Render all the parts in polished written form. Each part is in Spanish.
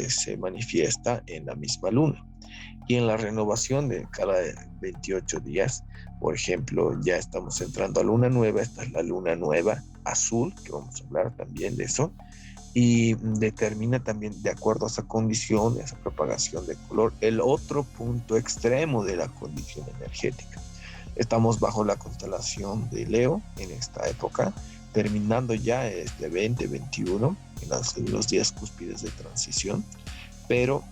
se manifiesta en la misma luna. Y en la renovación de cada 28 días, por ejemplo, ya estamos entrando a luna nueva, esta es la luna nueva azul, que vamos a hablar también de eso, y determina también, de acuerdo a esa condición, esa propagación de color, el otro punto extremo de la condición energética. Estamos bajo la constelación de Leo en esta época, terminando ya este 2021, en los días cúspides de transición, pero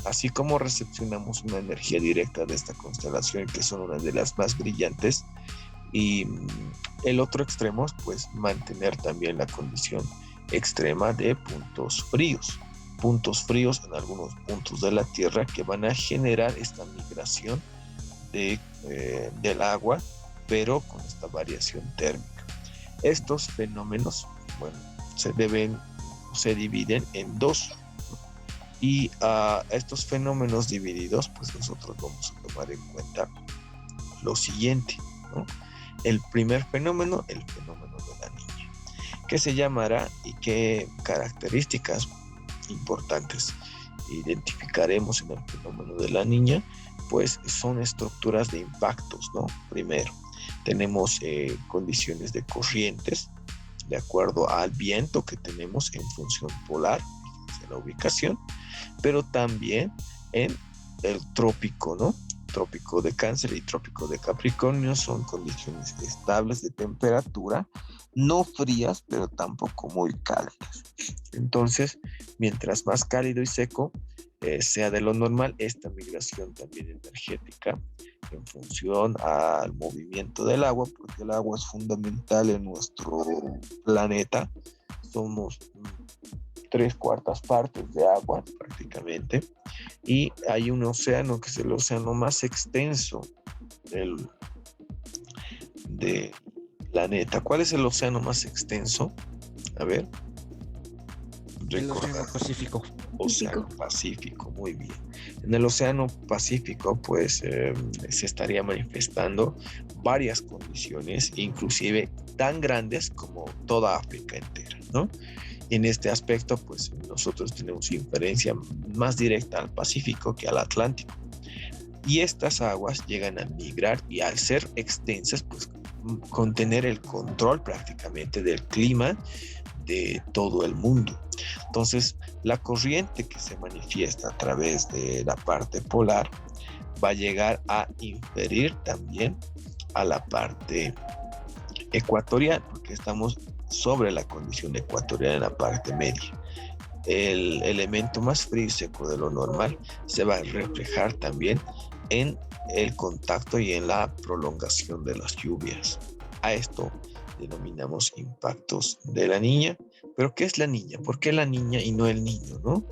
así como recepcionamos una energía directa de esta constelación, que son una de las más brillantes, y el otro extremo es pues mantener también la condición extrema de puntos fríos en algunos puntos de la Tierra que van a generar esta migración del agua, pero con esta variación térmica. Estos fenómenos, bueno, se dividen en dos, y a estos fenómenos divididos, pues nosotros vamos a tomar en cuenta lo siguiente, ¿no? El primer fenómeno, el fenómeno de la niña, que se llamará y qué características importantes identificaremos en el fenómeno de la niña, pues son estructuras de impactos, ¿no? Primero, tenemos condiciones de corrientes, de acuerdo al viento que tenemos en función polar, de la ubicación, pero también en el trópico, ¿no? Trópico de Cáncer y trópico de Capricornio son condiciones estables de temperatura, no frías, pero tampoco muy cálidas. Entonces, mientras más cálido y seco sea de lo normal, esta migración también energética en función al movimiento del agua, porque el agua es fundamental en nuestro planeta. Somos 3/4 partes de agua prácticamente, y hay un océano que es el océano más extenso del planeta. ¿Cuál es el océano más extenso? A ver, El Océano Pacífico. Océano Pacífico, muy bien. En el Océano Pacífico, pues se estaría manifestando varias condiciones, inclusive tan grandes como toda África entera, ¿no? En este aspecto, pues nosotros tenemos inferencia más directa al Pacífico que al Atlántico. Y estas aguas llegan a migrar y al ser extensas, pues contener el control prácticamente del clima de todo el mundo. Entonces, la corriente que se manifiesta a través de la parte polar va a llegar a inferir también a la parte ecuatorial, porque estamos sobre la condición ecuatorial en la parte media. El elemento más frío y seco de lo normal se va a reflejar también en el contacto y en la prolongación de las lluvias. A esto denominamos impactos de la niña. Pero ¿qué es la niña? ¿Por qué la niña y no el niño, no?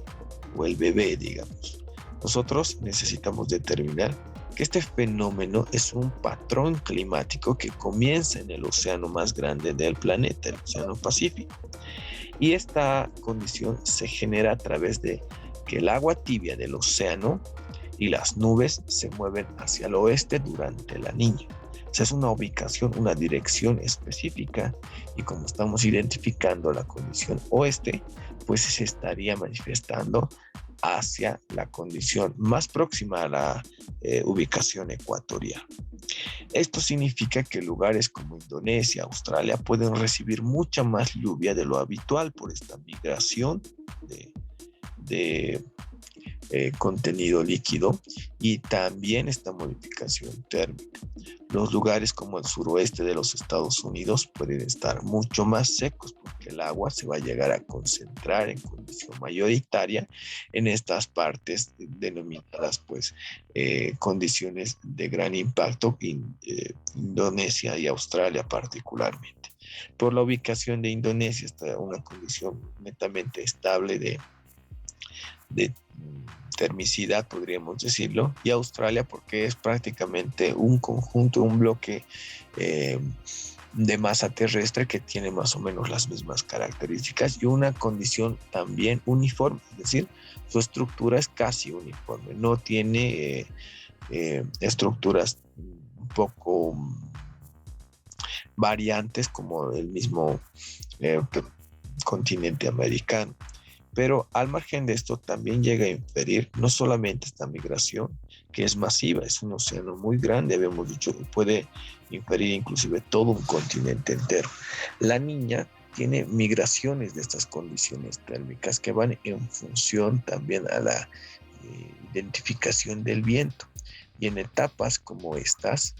O el bebé, digamos. Nosotros necesitamos determinar que este fenómeno es un patrón climático que comienza en el océano más grande del planeta, el Océano Pacífico. Y esta condición se genera a través de que el agua tibia del océano y las nubes se mueven hacia el oeste durante la niña. O sea, es una ubicación, una dirección específica, y como estamos identificando la condición oeste, pues se estaría manifestando hacia la condición más próxima a la ubicación ecuatorial. Esto significa que lugares como Indonesia, Australia pueden recibir mucha más lluvia de lo habitual por esta migración de contenido líquido y también esta modificación térmica. Los lugares como el suroeste de los Estados Unidos pueden estar mucho más secos porque el agua se va a llegar a concentrar en condición mayoritaria en estas partes denominadas pues condiciones de gran impacto en Indonesia y Australia particularmente. Por la ubicación de Indonesia está una condición netamente estable de termicidad, podríamos decirlo, y Australia porque es prácticamente un conjunto, un bloque de masa terrestre que tiene más o menos las mismas características y una condición también uniforme, es decir, su estructura es casi uniforme, no tiene estructuras un poco variantes como el mismo continente americano. Pero al margen de esto también llega a inferir no solamente esta migración, que es masiva, es un océano muy grande, habíamos dicho que puede inferir inclusive todo un continente entero. La niña tiene migraciones de estas condiciones térmicas que van en función también a la identificación del viento. Y en etapas como estas,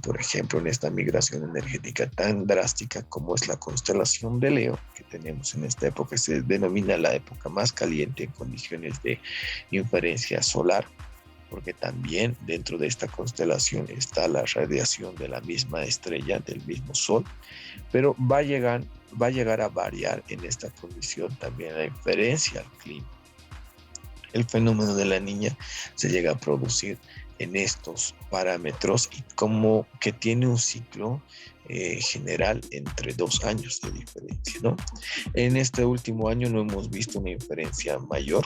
por ejemplo, en esta migración energética tan drástica como es la constelación de Leo, que tenemos en esta época, se denomina la época más caliente en condiciones de inferencia solar, porque también dentro de esta constelación está la radiación de la misma estrella, del mismo Sol, pero va a llegar a variar en esta condición también la inferencia al clima. El fenómeno de la niña se llega a producir en estos parámetros y como que tiene un ciclo general entre 2 años de diferencia, ¿no? En este último año no hemos visto una inferencia mayor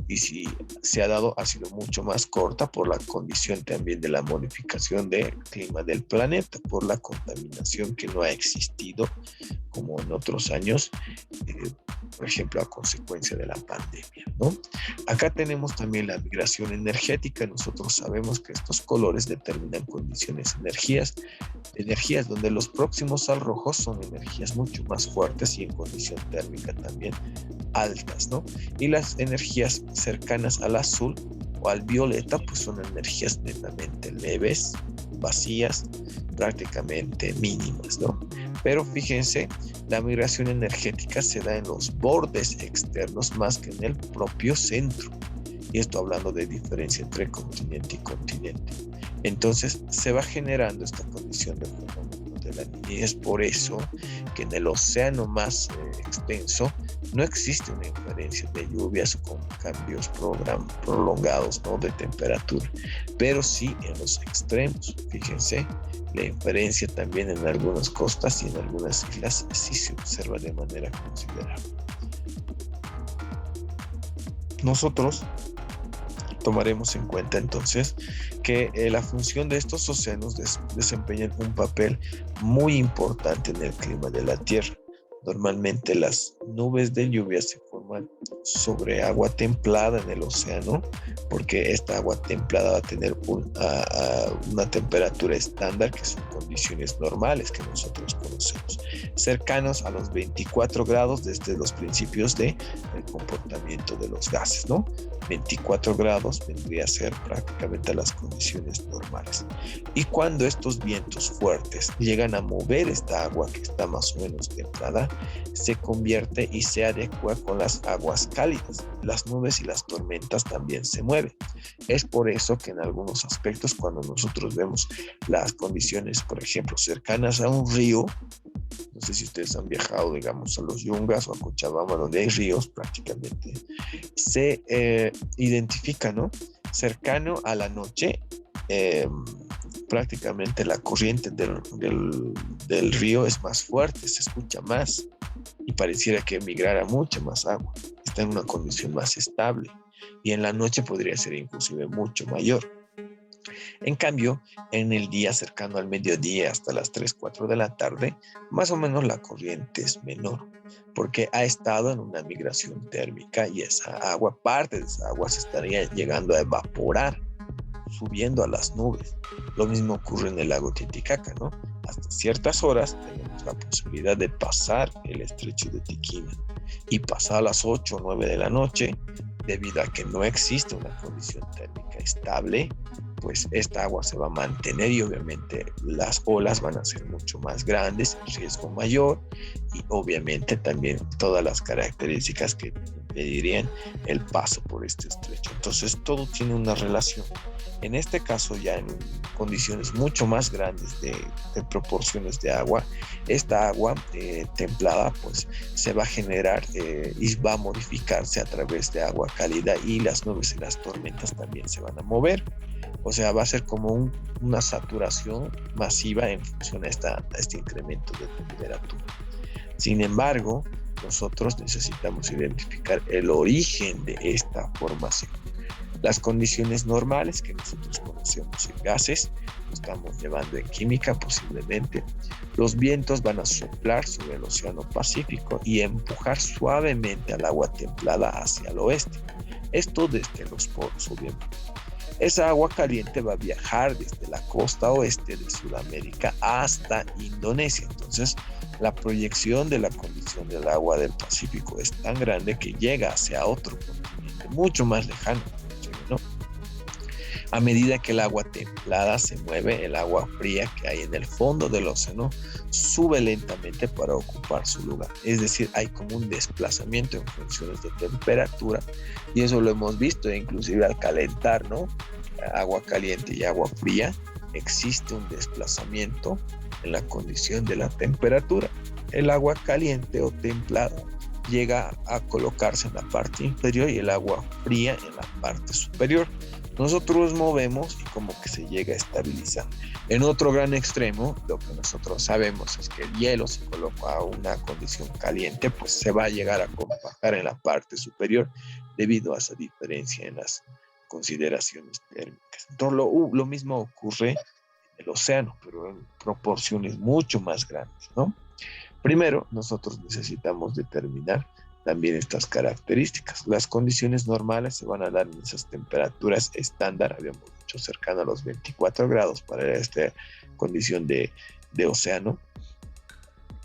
y si se ha dado ha sido mucho más corta por la condición también de la modificación del clima del planeta, por la contaminación que no ha existido como en otros años, por ejemplo a consecuencia de la pandemia, ¿no? Acá tenemos también la migración energética. Nosotros sabemos que estos colores determinan condiciones, energías donde los próximos al rojo son energías mucho más fuertes y en condición térmica también altas, ¿no? Y las energías cercanas al azul o al violeta pues son energías netamente leves, vacías, prácticamente mínimas, ¿no? Pero fíjense, la migración energética se da en los bordes externos más que en el propio centro. Y esto hablando de diferencia entre continente y continente. Entonces se va generando esta condición de fenómeno de la niña. Y es por eso que en el océano más extenso no existe una inferencia de lluvias con cambios prolongados, ¿no?, de temperatura. Pero sí en los extremos. Fíjense, la inferencia también en algunas costas y en algunas islas sí se observa de manera considerable. Nosotros tomaremos en cuenta entonces que la función de estos océanos desempeñan un papel muy importante en el clima de la Tierra. Normalmente las nubes de lluvia se forman sobre agua templada en el océano, porque esta agua templada va a tener una temperatura estándar, que son condiciones normales que nosotros conocemos, cercanos a los 24 grados desde los principios del comportamiento de los gases, ¿no? 24 grados vendría a ser prácticamente las condiciones normales. Y cuando estos vientos fuertes llegan a mover esta agua que está más o menos templada, se convierte y se adecua con las aguas cálidas. Las nubes y las tormentas también se mueven. Es por eso que en algunos aspectos, cuando nosotros vemos las condiciones, por ejemplo, cercanas a un río, no sé si ustedes han viajado, digamos, a los Yungas o a Cochabamba, donde hay ríos prácticamente, se identifica, ¿no? Cercano a la noche, prácticamente la corriente del río es más fuerte, se escucha más y pareciera que migrara mucha más agua. Está en una condición más estable y en la noche podría ser inclusive mucho mayor. En cambio, en el día cercano al mediodía hasta las 3, 4 de la tarde, más o menos la corriente es menor, porque ha estado en una migración térmica y esa agua, parte de esa agua se estaría llegando a evaporar, subiendo a las nubes. Lo mismo ocurre en el lago Titicaca, ¿no? Hasta ciertas horas tenemos la posibilidad de pasar el estrecho de Tiquina y pasar a las 8 o 9 de la noche, debido a que no existe una condición térmica estable, pues esta agua se va a mantener y obviamente las olas van a ser mucho más grandes, el riesgo mayor y obviamente también todas las características que impedirían el paso por este estrecho. Entonces todo tiene una relación. En este caso ya en condiciones mucho más grandes de proporciones de agua, esta agua templada pues se va a generar y va a modificarse a través de agua cálida y las nubes y las tormentas también se van a mover. O sea, va a ser como una saturación masiva en función a este incremento de temperatura. Sin embargo, nosotros necesitamos identificar el origen de esta formación. Las condiciones normales que nosotros conocemos en gases, lo estamos llevando en química posiblemente. Los vientos van a soplar sobre el Océano Pacífico y empujar suavemente al agua templada hacia el oeste. Esto desde los polos, obviamente. Esa agua caliente va a viajar desde la costa oeste de Sudamérica hasta Indonesia. Entonces, la proyección de la condición del agua del Pacífico es tan grande que llega hacia otro continente, mucho más lejano, ¿no? A medida que el agua templada se mueve, el agua fría que hay en el fondo del océano sube lentamente para ocupar su lugar. Es decir, hay como un desplazamiento en funciones de temperatura, y eso lo hemos visto inclusive al calentar, ¿no? Agua caliente y agua fría, existe un desplazamiento en la condición de la temperatura. El agua caliente o templada llega a colocarse en la parte inferior y el agua fría en la parte superior. Nosotros movemos y como que se llega a estabilizar. En otro gran extremo, lo que nosotros sabemos es que el hielo se coloca a una condición caliente, pues se va a llegar a compactar en la parte superior debido a esa diferencia en las consideraciones térmicas. Entonces lo mismo ocurre en el océano, pero en proporciones mucho más grandes, ¿no? Primero, nosotros necesitamos determinar también estas características. Las condiciones normales se van a dar en esas temperaturas estándar, habíamos dicho cercano a los 24 grados para esta condición de océano,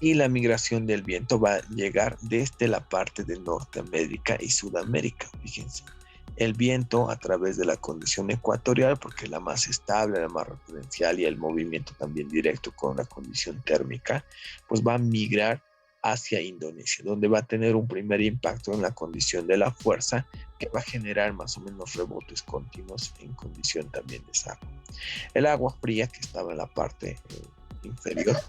y la migración del viento va a llegar desde la parte de Norteamérica y Sudamérica. Fíjense, el viento a través de la condición ecuatorial, porque es la más estable, la más referencial, y el movimiento también directo con la condición térmica, pues va a migrar hacia Indonesia, donde va a tener un primer impacto en la condición de la fuerza, que va a generar más o menos rebotes continuos en condición también de desagüe. El agua fría que estaba en la parte inferior,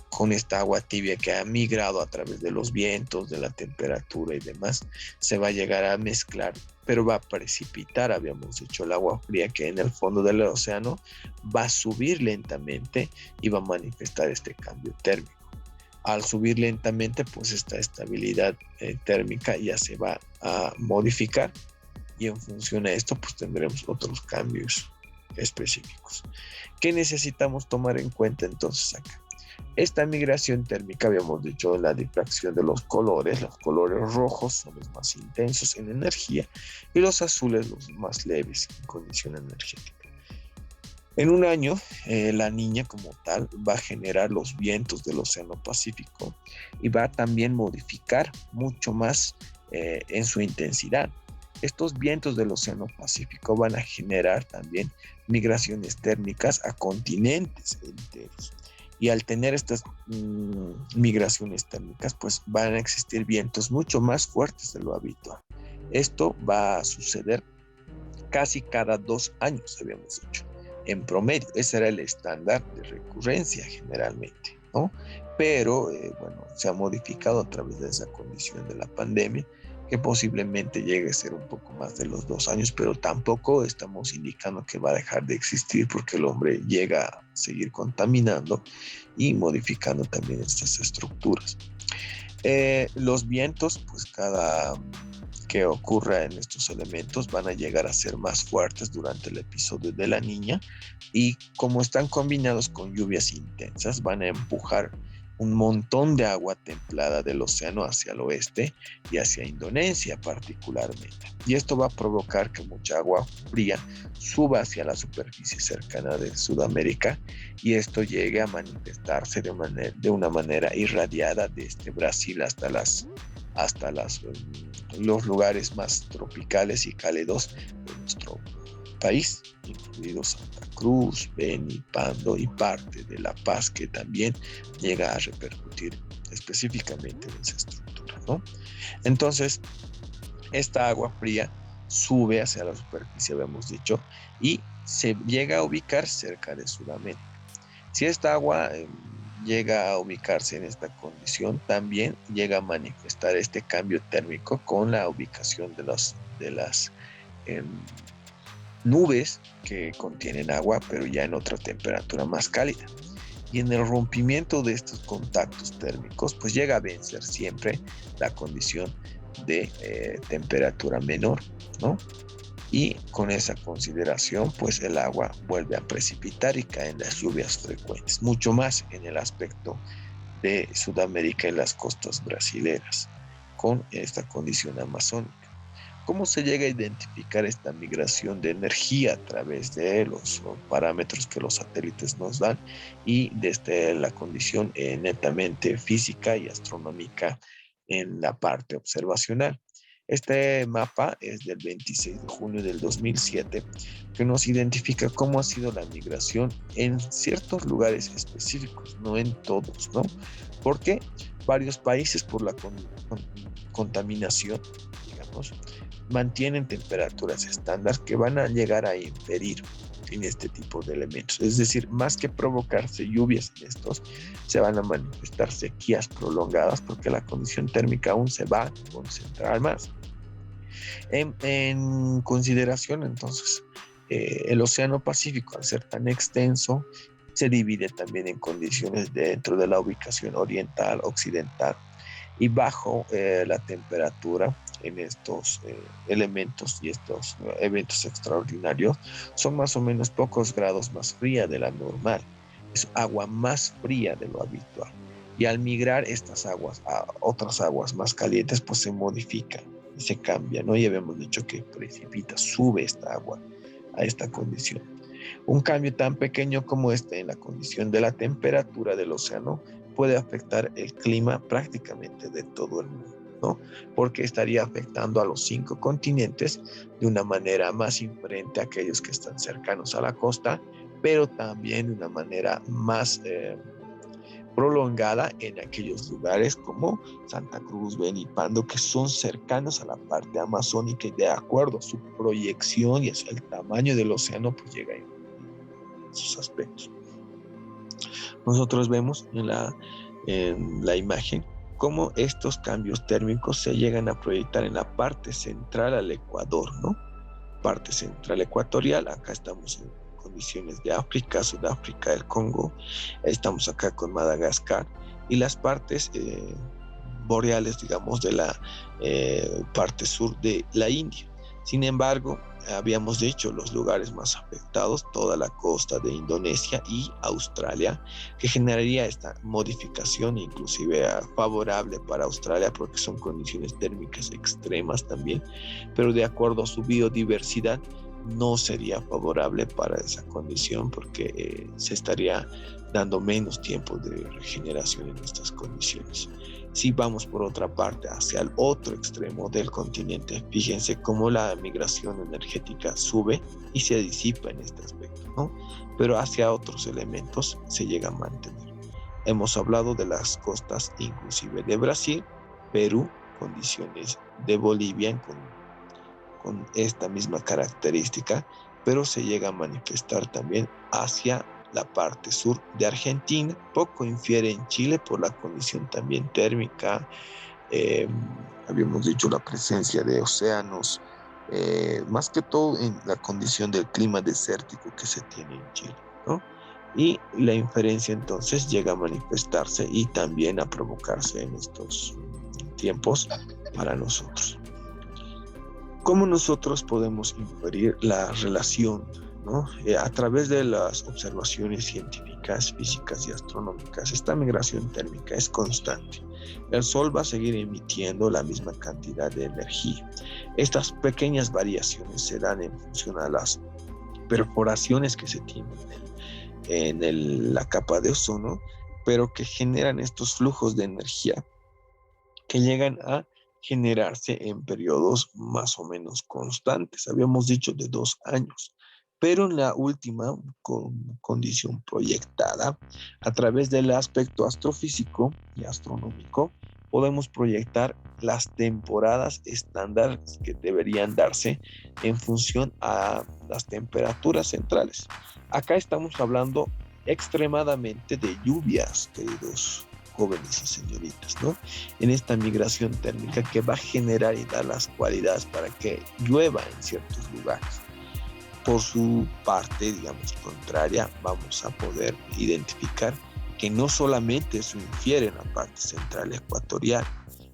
con esta agua tibia que ha migrado a través de los vientos, de la temperatura y demás, se va a llegar a mezclar, pero va a precipitar, habíamos dicho, el agua fría que en el fondo del océano va a subir lentamente y va a manifestar este cambio térmico. Al subir lentamente, pues esta estabilidad térmica ya se va a modificar, y en función a esto, pues tendremos otros cambios específicos. ¿Qué necesitamos tomar en cuenta entonces acá? Esta migración térmica, habíamos dicho, la difracción de los colores rojos son los más intensos en energía y los azules los más leves en condición energética. En un año, la niña como tal va a generar los vientos del Océano Pacífico y va a también modificar mucho más en su intensidad. Estos vientos del Océano Pacífico van a generar también migraciones térmicas a continentes enteros. Y al tener estas migraciones térmicas, pues van a existir vientos mucho más fuertes de lo habitual. Esto va a suceder casi cada 2 años, habíamos dicho, en promedio. Ese era el estándar de recurrencia generalmente, ¿no? Pero, bueno, se ha modificado a través de esa condición de la pandemia, que posiblemente llegue a ser un poco más de los 2 años, pero tampoco estamos indicando que va a dejar de existir, porque el hombre llega a seguir contaminando y modificando también estas estructuras. Los vientos, pues cada que ocurra en estos elementos van a llegar a ser más fuertes durante el episodio de la niña, y como están combinados con lluvias intensas, van a empujar un montón de agua templada del océano hacia el oeste y hacia Indonesia particularmente. Y esto va a provocar que mucha agua fría suba hacia la superficie cercana de Sudamérica, y esto llegue a manifestarse de una manera irradiada desde Brasil hasta los lugares más tropicales y cálidos de nuestro país, incluidos Santa Cruz, Beni, Pando y parte de La Paz, que también llega a repercutir específicamente en esa estructura, ¿no? Entonces, esta agua fría sube hacia la superficie, habíamos dicho, y se llega a ubicar cerca de Sudamérica. Si esta agua llega a ubicarse en esta condición, también llega a manifestar este cambio térmico con la ubicación de las nubes que contienen agua, pero ya en otra temperatura más cálida. Y en el rompimiento de estos contactos térmicos, pues llega a vencer siempre la condición de temperatura menor, ¿no? y con esa consideración pues el agua vuelve a precipitar y caen las lluvias frecuentes, mucho más en el aspecto de Sudamérica y las costas brasileras con esta condición amazónica. ¿Cómo se llega a identificar esta migración de energía a través de los parámetros que los satélites nos dan y desde la condición netamente física y astronómica en la parte observacional? Este mapa es del 26 de junio del 2007, que nos identifica cómo ha sido la migración en ciertos lugares específicos, no en todos, ¿no? Porque varios países por la contaminación, digamos, mantienen temperaturas estándar que van a llegar a inferir en este tipo de elementos. Es decir, más que provocarse lluvias en estos, se van a manifestar sequías prolongadas porque la condición térmica aún se va a concentrar más. En consideración, entonces, el Océano Pacífico, al ser tan extenso, se divide también en condiciones dentro de la ubicación oriental, occidental y bajo la temperatura en estos elementos y estos eventos extraordinarios son más o menos pocos grados más fría de la normal. Es agua más fría de lo habitual. Y al migrar estas aguas a otras aguas más calientes, pues se modifica y se cambia, ¿no? Ya habíamos dicho que precipita, sube esta agua a esta condición. Un cambio tan pequeño como este en la condición de la temperatura del océano puede afectar el clima prácticamente de todo el mundo, ¿no? Porque estaría afectando a los 5 continentes de una manera más inferente a aquellos que están cercanos a la costa, pero también de una manera más prolongada en aquellos lugares como Santa Cruz, Beni y Pando, que son cercanos a la parte amazónica y de acuerdo a su proyección y hacia el tamaño del océano, pues llega a esos aspectos. Nosotros vemos en la imagen cómo estos cambios térmicos se llegan a proyectar en la parte central al Ecuador, ¿no? Parte central ecuatorial, acá estamos en condiciones de África, Sudáfrica, el Congo, estamos acá con Madagascar y las partes boreales, digamos, de la parte sur de la India. Sin embargo, habíamos dicho los lugares más afectados, toda la costa de Indonesia y Australia, que generaría esta modificación inclusive favorable para Australia porque son condiciones térmicas extremas también, pero de acuerdo a su biodiversidad no sería favorable para esa condición porque se estaría dando menos tiempo de regeneración en estas condiciones. Si vamos por otra parte hacia el otro extremo del continente, fíjense cómo la migración energética sube y se disipa en este aspecto, ¿no? Pero hacia otros elementos se llega a mantener. Hemos hablado de las costas inclusive de Brasil, Perú, condiciones de Bolivia con esta misma característica, pero se llega a manifestar también hacia la parte sur de Argentina, poco infiere en Chile por la condición también térmica, habíamos dicho la presencia de océanos, más que todo en la condición del clima desértico que se tiene en Chile, ¿no? Y la inferencia entonces llega a manifestarse y también a provocarse en estos tiempos para nosotros. ¿Cómo nosotros podemos inferir la relación, ¿no? A través de las observaciones científicas, físicas y astronómicas? Esta migración térmica es constante. El Sol va a seguir emitiendo la misma cantidad de energía. Estas pequeñas variaciones se dan en función a las perforaciones que se tienen en la capa de ozono, pero que generan estos flujos de energía que llegan a generarse en periodos más o menos constantes. Habíamos dicho de 2 años, pero en la última condición proyectada, a través del aspecto astrofísico y astronómico, podemos proyectar las temporadas estándar que deberían darse en función a las temperaturas centrales. Acá estamos hablando extremadamente de lluvias, queridos jóvenes y señoritas, ¿no? En esta migración térmica que va a generar y dar las cualidades para que llueva en ciertos lugares. Por su parte, digamos, contraria, vamos a poder identificar que no solamente eso infiere en la parte central ecuatorial,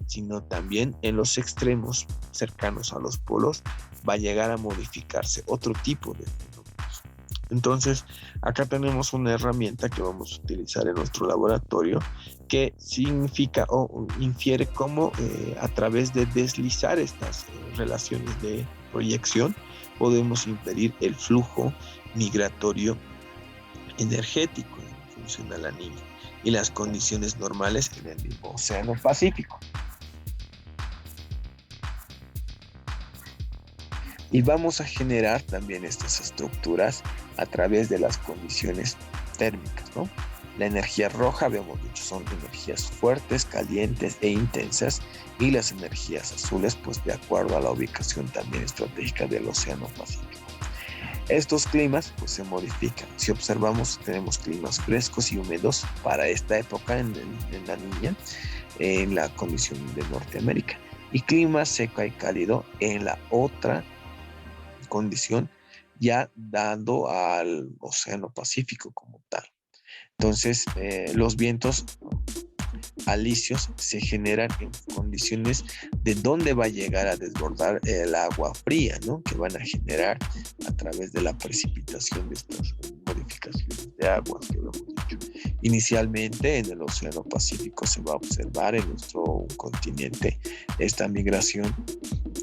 sino también en los extremos cercanos a los polos, va a llegar a modificarse otro tipo de fenómenos. Entonces, acá tenemos una herramienta que vamos a utilizar en nuestro laboratorio que significa o infiere cómo a través de deslizar estas relaciones de proyección podemos inferir el flujo migratorio energético en función a la niña y las condiciones normales en el mismo Océano Pacífico. Y vamos a generar también estas estructuras a través de las condiciones térmicas, ¿no? La energía roja, habíamos dicho, son energías fuertes, calientes e intensas, y las energías azules, pues de acuerdo a la ubicación también estratégica del Océano Pacífico. Estos climas pues se modifican. Si observamos, tenemos climas frescos y húmedos para esta época en la niña, en la condición de Norteamérica, y clima seco y cálido en la otra condición, ya dando al Océano Pacífico como tal. Entonces, los vientos alisios se generan en condiciones de dónde va a llegar a desbordar el agua fría, ¿no? Que van a generar a través de la precipitación de estas modificaciones de aguas que hemos dicho. Inicialmente en el Océano Pacífico se va a observar en nuestro continente esta migración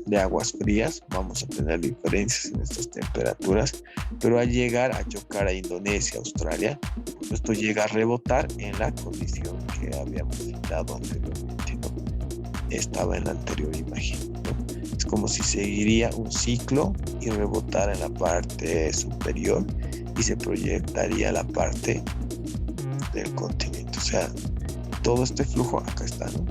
de aguas frías. Vamos a tener diferencias en estas temperaturas, pero al llegar a chocar a Indonesia, Australia, pues esto llega a rebotar en la condición que habíamos citado anteriormente, ¿no? Estaba en la anterior imagen, ¿no? Es como si seguiría un ciclo y rebotara en la parte superior y se proyectaría a la parte del continente. O sea, todo este flujo acá está, ¿no?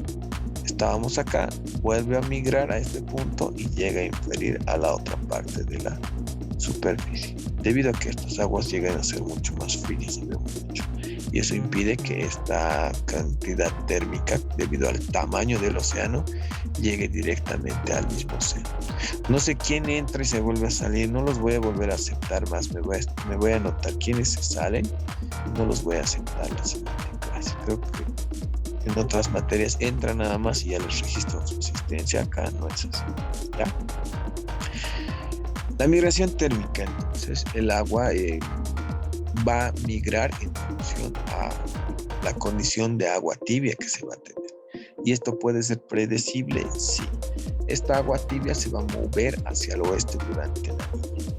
Estábamos acá, vuelve a migrar a este punto y llega a inferir a la otra parte de la superficie, debido a que estas aguas llegan a ser mucho más frías, y eso impide que esta cantidad térmica, debido al tamaño del océano, llegue directamente al mismo océano. No sé quién entra y se vuelve a salir, no los voy a volver a aceptar más, me voy a anotar quiénes se salen y no los voy a aceptar la siguiente clase. Creo que en otras materias entran nada más y ya les registran su existencia. Acá no es así, ¿ya? La migración térmica, entonces, el agua va a migrar en función a la condición de agua tibia que se va a tener. Y esto puede ser predecible, sí. Esta agua tibia se va a mover hacia el oeste durante la niña.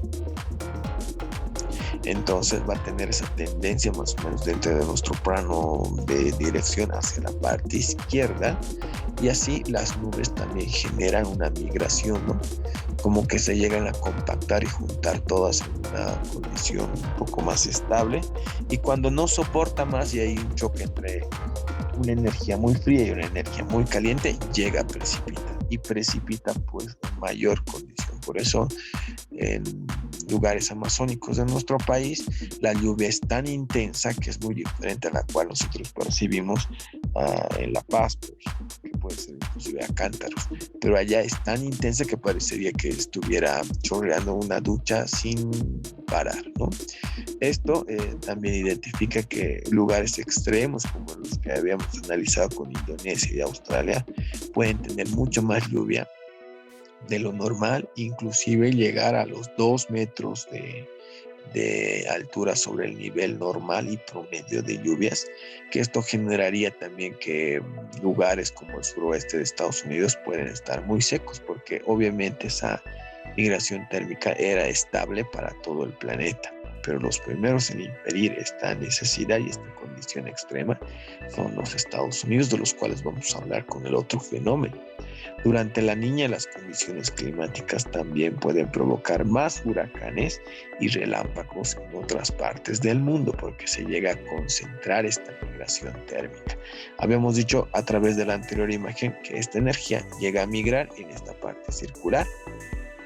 Entonces va a tener esa tendencia más o menos dentro de nuestro plano de dirección hacia la parte izquierda, y así las nubes también generan una migración, ¿no? Como que se llegan a compactar y juntar todas en una condición un poco más estable, y cuando no soporta más y hay un choque entre una energía muy fría y una energía muy caliente, llega a precipitar, y precipita pues en mayor condición. Por eso en lugares amazónicos de nuestro país la lluvia es tan intensa que es muy diferente a la cual nosotros percibimos en La Paz, pues, que puede ser inclusive a cántaros, pero allá es tan intensa que parecería que estuviera chorreando una ducha sin parar, ¿no? Esto también identifica que lugares extremos como los que habíamos analizado con Indonesia y Australia pueden tener mucho más lluvia de lo normal, inclusive llegar a los 2 metros de altura sobre el nivel normal y promedio de lluvias, que esto generaría también que lugares como el suroeste de Estados Unidos pueden estar muy secos, porque obviamente esa migración térmica era estable para todo el planeta. Pero los primeros en inferir esta necesidad y esta condición extrema son los Estados Unidos, de los cuales vamos a hablar con el otro fenómeno. Durante la niña, las condiciones climáticas también pueden provocar más huracanes y relámpagos en otras partes del mundo, porque se llega a concentrar esta migración térmica. Habíamos dicho a través de la anterior imagen que esta energía llega a migrar en esta parte circular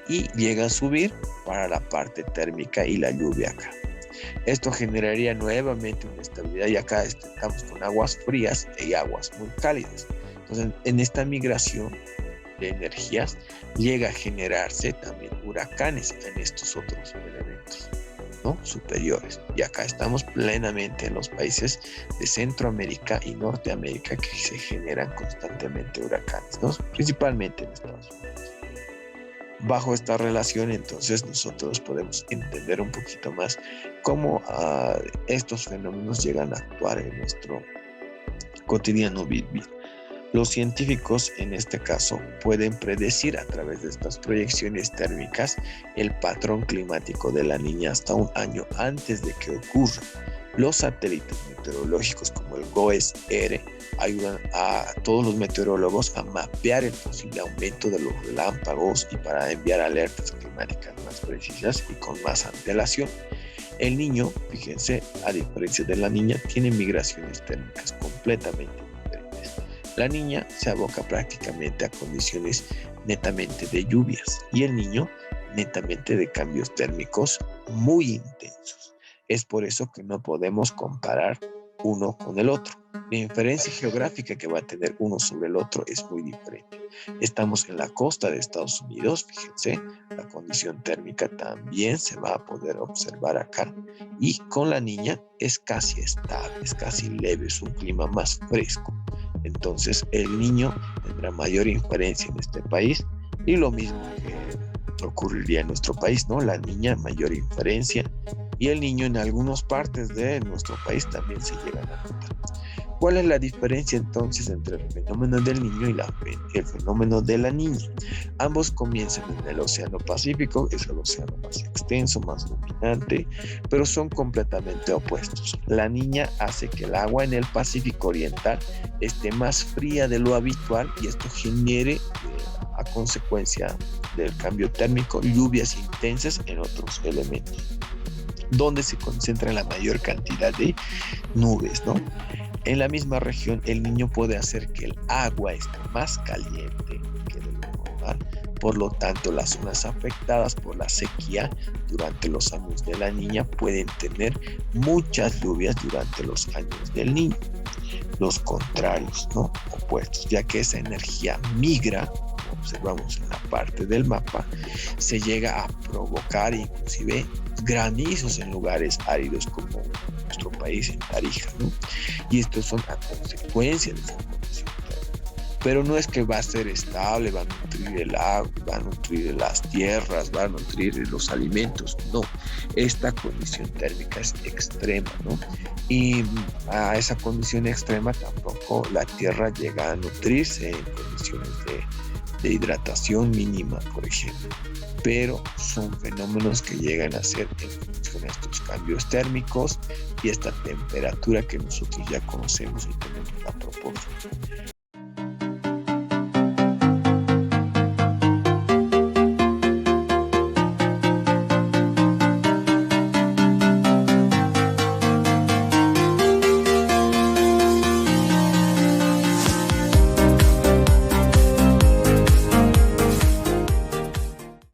y llega a subir para la parte térmica y la lluvia acá. Esto generaría nuevamente una estabilidad, y acá estamos con aguas frías y aguas muy cálidas. Entonces, en esta migración de energías llega a generarse también huracanes en estos otros elementos, ¿no? Superiores. Y acá estamos plenamente en los países de Centroamérica y Norteamérica, que se generan constantemente huracanes, ¿no? Principalmente en Estados Unidos. Bajo esta relación, entonces nosotros podemos entender un poquito más cómo estos fenómenos llegan a actuar en nuestro cotidiano vivir. Los científicos, en este caso, pueden predecir a través de estas proyecciones térmicas el patrón climático de la niña hasta un año antes de que ocurra. Los satélites meteorológicos como el GOES-R ayudan a todos los meteorólogos a mapear el posible aumento de los relámpagos y para enviar alertas climáticas más precisas y con más antelación. El niño, fíjense, a diferencia de la niña, tiene migraciones térmicas completamente diferentes. La niña se aboca prácticamente a condiciones netamente de lluvias y el niño netamente de cambios térmicos muy intensos. Es por eso que no podemos comparar uno con el otro. La inferencia geográfica que va a tener uno sobre el otro es muy diferente. Estamos en la costa de Estados Unidos, fíjense, la condición térmica también se va a poder observar acá. Y con la niña es casi estable, es casi leve, es un clima más fresco. Entonces el niño tendrá mayor inferencia en este país y lo mismo que ocurriría en nuestro país, ¿no? La niña mayor inferencia y el niño en algunas partes de nuestro país también se llegan a notar. ¿Cuál es la diferencia entonces entre el fenómeno del niño y el fenómeno de la niña? Ambos comienzan en el Océano Pacífico, es el océano más extenso, más dominante, pero son completamente opuestos. La niña hace que el agua en el Pacífico Oriental esté más fría de lo habitual y esto genere, a consecuencia del cambio térmico, lluvias intensas en otros elementos, donde se concentra la mayor cantidad de nubes, ¿no? En la misma región, el niño puede hacer que el agua esté más caliente que de lo normal. Por lo tanto, las zonas afectadas por la sequía durante los años de la niña pueden tener muchas lluvias durante los años del niño. Los contrarios, ¿no? Opuestos, ya que esa energía migra, como observamos en la parte del mapa, se llega a provocar inclusive granizos en lugares áridos como nuestro país, en Tarija, ¿no? Y estos son a consecuencia de esa condición térmica. Pero no es que va a ser estable, va a nutrir el agua, va a nutrir las tierras, va a nutrir los alimentos, no. Esta condición térmica es extrema, ¿no? Y a esa condición extrema tampoco la tierra llega a nutrirse en condiciones de hidratación mínima, por ejemplo. Pero son fenómenos que llegan a ser en función de estos cambios térmicos y esta temperatura que nosotros ya conocemos y tenemos la proporción.